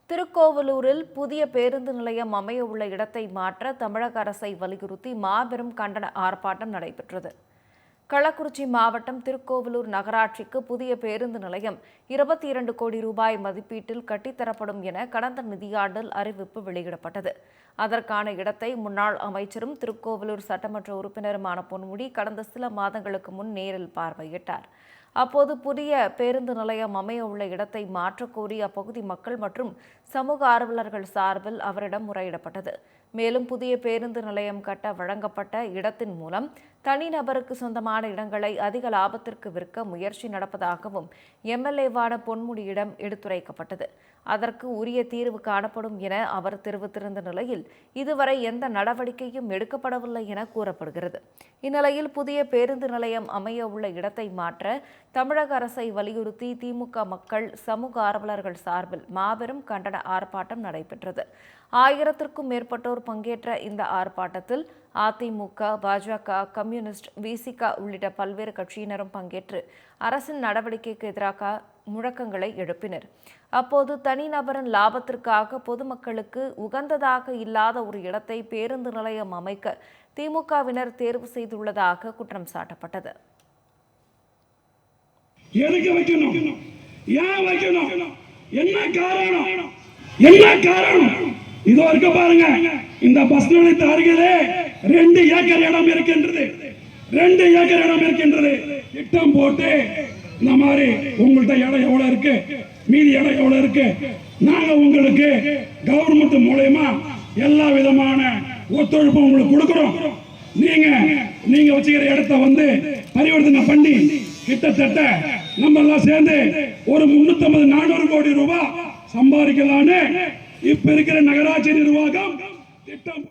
திருக்கோவலூரில் புதிய பேருந்து நிலையம் அமைய உள்ள இடத்தை மாற்ற தமிழக அரசை வலியுறுத்தி மாபெரும் கண்டன ஆர்ப்பாட்டம் நடைபெற்றது. கள்ளக்குறிச்சி மாவட்டம் திருக்கோவலூர் நகராட்சிக்கு புதிய பேருந்து நிலையம் 22 கோடி ரூபாய் மதிப்பீட்டில் கட்டித்தரப்படும் என கடந்த நிதியாண்டில் அறிவிப்பு வெளியிடப்பட்டது. அதற்கான இடத்தை முன்னாள் அமைச்சரும் திருக்கோவலூர் சட்டமன்ற உறுப்பினருமான பொன்முடி கடந்த சில மாதங்களுக்கு முன் நேரில் பார்வையிட்டார். அப்போது புதிய பேருந்து நிலையம் அமைய உள்ள இடத்தை மாற்றக்கோரி அப்பகுதி மக்கள் மற்றும் சமூக ஆர்வலர்கள் சார்பில் அவரிடம் முறையிடப்பட்டது. மேலும் புதிய பேருந்து நிலையம் கட்ட வழங்கப்பட்ட இடத்தின் மூலம் தனிநபருக்கு சொந்தமான இடங்களை அதிக லாபத்திற்கு விற்க முயற்சி நடப்பதாகவும் எம்எல்ஏவான பொன்முடியிடம் எடுத்துரைக்கப்பட்டது. அதற்கு உரிய தீர்வு காணப்படும் என அவர் தெரிவித்திருந்த நிலையில் இதுவரை எந்த நடவடிக்கையும் எடுக்கப்படவில்லை என கூறப்படுகிறது. இந்நிலையில் புதிய பேருந்து நிலையம் அமைய உள்ள இடத்தை மாற்ற தமிழக அரசை வலியுறுத்தி திமுக மக்கள் சமூக ஆர்வலர்கள் சார்பில் மாபெரும் கண்டன ஆர்ப்பாட்டம் நடைபெற்றது. 1000க்கும் மேற்பட்டோர் பங்கேற்ற இந்த ஆர்ப்பாட்டத்தில் அதிமுக, பாஜக, கம்யூனிஸ்ட், விசிக உள்ளிட்ட பல்வேறு கட்சியினரும் பங்கேற்று அரசின் நடவடிக்கைக்கு எதிராக முழக்கங்களை எழுப்பினர். அப்போது தனிநபரின் லாபத்திற்காக பொதுமக்களுக்கு உகந்ததாக இல்லாத ஒரு இடத்தை பேருந்து நிலையம் அமைக்க திமுகவினர் தேர்வு செய்துள்ளதாக குற்றம் சாட்டப்பட்டது. என்ன காரணம்? இதோ இருக்க பாருங்க, இந்த பஸ் நிலையத்து அருகிலே 2 ஏக்கர் இடம் இருக்கின்றது. 2 ஏக்கர் இடம் இருக்கின்றது. திட்டம் போட்டு இந்த மாதிரி உங்கள்கிட்ட இடம் எவ்வளவு இருக்கு, மீதி இடம் எவ்வளவு இருக்கு, நாங்க உங்களுக்கு கவர்மெண்ட் மூலமா எல்லா விதமான ஒத்துழைப்பு உங்களுக்கு கொடுக்கிறோம். நீங்க வச்சுக்கிற இடத்தை பரிவர்த்தனை பண்ணி கிட்டத்தட்ட நம்ம எல்லாம் சேர்ந்து ஒரு 350-400 கோடி ரூபாய் சம்பாதிக்கலான்னு இப்ப இருக்கிற நகராட்சி நிர்வாகம் திட்டம்